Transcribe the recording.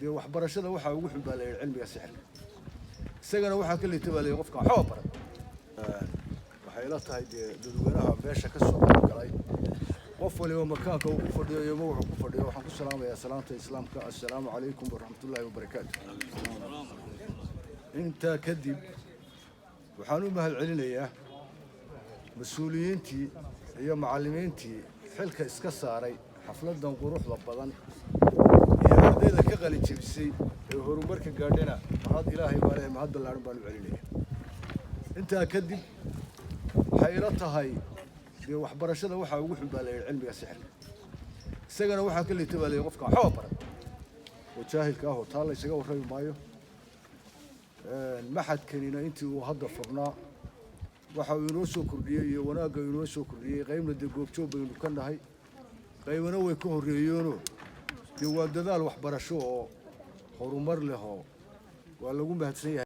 dee waxbarashada waxa ugu xun baa la yidhi cilmiga sixirka isagana waxaa ka liita baa la yidhi qofka waxba baran waxay la tahay dee dadweynaha meesha ka soo galay qof waliba makaanka uu ku fadhiyo iyo magacu ku fadhiyo waxaan ku salaamayaa salaanta islaamka assalaamu calaykum waraxmatullaahi wabarakaatu intaa kadib waxaan u mahadcelinayaa mas-uuliyiintii iyo macallimiintii xilka iska saaray xafladan quruxda badan iyo ardayda ka qalin jebisay ee horumarka gaadhana mahad ilaahay baa leh mahad ballaaran baan u celinayaa intaa kadib waxay ila tahay dee waxbarashada waxa ugu xun baa la yidhi cilmiga sixirka isagana waxaa ka liita baa la yidhi qofka waxba baran oo jaahilka ah oo taa la isaga warrami maayo maxadkanina intii uu hadda furnaa waxa uu inoo soo kordhiyey iyo wanaagga uu inoo soo kordhiyey qaybna dee goobjoog baynu ka nahay qaybana way ka horreeyeenoo dee waa dadaal waxbarasho oo horumar leh oo waa lagu mahadsan yahay